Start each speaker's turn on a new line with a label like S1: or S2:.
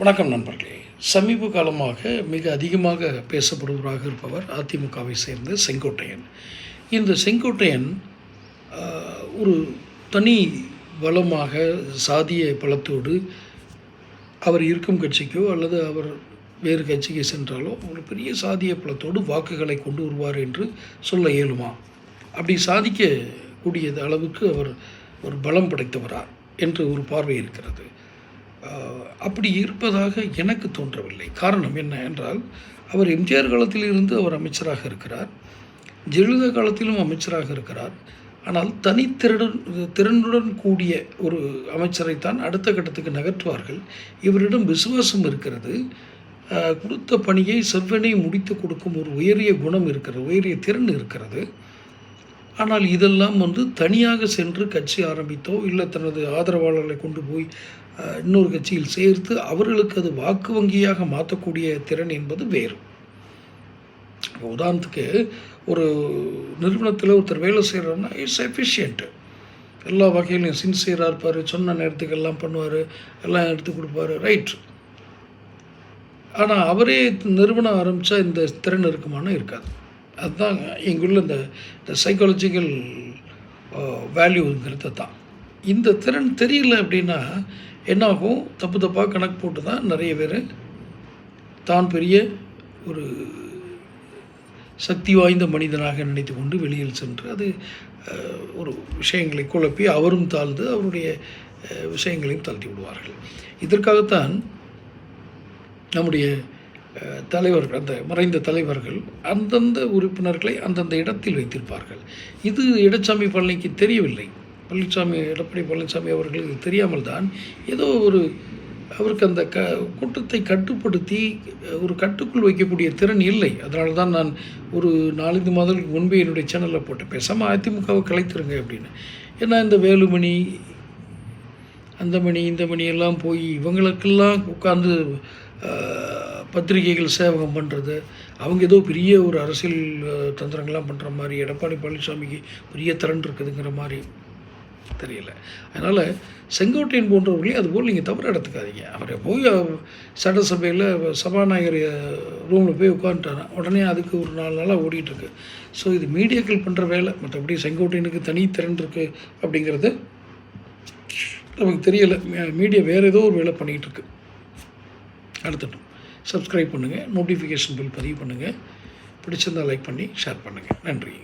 S1: வணக்கம் நண்பர்களே. சமீப காலமாக மிக அதிகமாக பேசப்படுவராக இருப்பவர் அதிமுகவை சேர்ந்த செங்கோட்டையன். இந்த செங்கோட்டையன் ஒரு தனி பலமாக சாதிய பலத்தோடு அவர் இருக்கும் கட்சிக்கோ அல்லது அவர் வேறு கட்சிக்கு சென்றாலோ ஒரு பெரிய சாதிய பலத்தோடு வாக்குகளை கொண்டு வருவார் என்று சொல்ல இயலுமா? அப்படி சாதிக்கக்கூடிய அளவுக்கு அவர் ஒரு பலம் படைத்தவரா என்று ஒரு பார்வை இருக்கிறது. அப்படி இருப்பதாக எனக்கு தோன்றவில்லை. காரணம் என்ன என்றால், அவர் எம்ஜிஆர் காலத்திலிருந்து அவர் அமைச்சராக இருக்கிறார், ஜெயலலிதா காலத்திலும் அமைச்சராக இருக்கிறார். ஆனால் திறனுடன் கூடிய ஒரு அமைச்சரைத்தான் அடுத்த கட்டத்துக்கு நகர்த்துவார்கள். இவரிடம் விசுவாசம் இருக்கிறது, கொடுத்த பணியை செவ்வனே முடித்து கொடுக்கும் ஒரு உயரிய குணம் இருக்கிறது, உயரிய திறன் இருக்கிறது. ஆனால் இதெல்லாம் தனியாக சென்று கட்சி ஆரம்பித்தோ இல்லை தனது ஆதரவாளர்களை கொண்டு போய் இன்னொரு கட்சியில் சேர்த்து அவர்களுக்கு அது வாக்கு வங்கியாக மாற்றக்கூடிய திறன் என்பது வேறு. உதாரணத்துக்கு ஒரு நிறுவனத்தில் ஒருத்தர் வேலை செய்கிறாருன்னா இட்ஸ் எஃபிஷியன்ட்டு, எல்லா வகையிலையும் சின்சியராக இருப்பார், சொன்ன நேரத்துக்கு எல்லாம் பண்ணுவார், எல்லாம் எடுத்து கொடுப்பார், ரைட். ஆனால் அவரே நிறுவனம் ஆரம்பித்தா இந்த திறன் இருக்குமானா இருக்காது. அதுதான் இங்குள்ள இந்த சைக்காலஜிக்கல் வேல்யூங்கிறது தான். இந்த திறன் தெரியல அப்படின்னா என்னாகும்? தப்பு தப்பாக கணக்கு போட்டு தான் நிறைய பேர் தான் பெரிய ஒரு சக்தி வாய்ந்த மனிதனாக நினைத்து கொண்டு வெளியில் சென்று அது ஒரு விஷயங்களை குழப்பி அவரும் தாழ்ந்து அவருடைய விஷயங்களையும் தள்ளி விடுவார்கள். இதற்காகத்தான் நம்முடைய தலைவர்கள், அந்த மறைந்த தலைவர்கள் அந்தந்த உறுப்பினர்களை அந்தந்த இடத்தில் வைத்திருப்பார்கள். இது எடப்பாடி பழனிக்கு தெரியவில்லை. எடப்பாடி பழனிசாமி அவர்களுக்கு தெரியாமல் தான் ஏதோ ஒரு அவருக்கு அந்த கூட்டத்தை கட்டுப்படுத்தி ஒரு கட்டுக்குள் வைக்கக்கூடிய திறன் இல்லை. அதனால தான் நான் ஒரு 4-5 மாதங்களுக்கு முன்பே என்னுடைய சேனலில் போட்டு பேசாமல் அதிமுகவை கலைத்துருங்க அப்படின்னு. ஏன்னா இந்த வேலுமணி, அந்த மணி, இந்த மணி எல்லாம் போய் இவங்களுக்கெல்லாம் உட்காந்து பத்திரிகைகள் சேவகம் பண்ணுறது, அவங்க ஏதோ பெரிய ஒரு அரசியல் தந்திரங்கள்லாம் பண்ணுற மாதிரி, எடப்பாடி பழனிசாமிக்கு பெரிய திறன் இருக்குதுங்கிற மாதிரி தெரியல. அதனால் செங்கோட்டையன் போன்றவர்களையும் அதுபோல் நீங்கள் தவறு எடுத்துக்காதீங்க. அவரை போய் சட்டசபையில் சபாநாயகர் ரூமில் போய் உட்காந்துட்டாரா, உடனே அதுக்கு ஒரு 4 நாளாக ஓடிட்டுருக்கு. ஸோ இது மீடியாக்கள் பண்ணுற வேலை. மற்றபடி செங்கோட்டையனுக்கு தனி திறன் இருக்குது அப்படிங்கிறது நமக்கு தெரியலை. மீடியா வேறு ஏதோ ஒரு வேலை பண்ணிகிட்ருக்கு. அடுத்தட்டும். சப்ஸ்கிரைப் பண்ணுங்கள், நோட்டிஃபிகேஷன் பில் பதிவு பண்ணுங்கள், பிடிச்சிருந்தால் லைக் பண்ணி ஷேர் பண்ணுங்கள். நன்றி.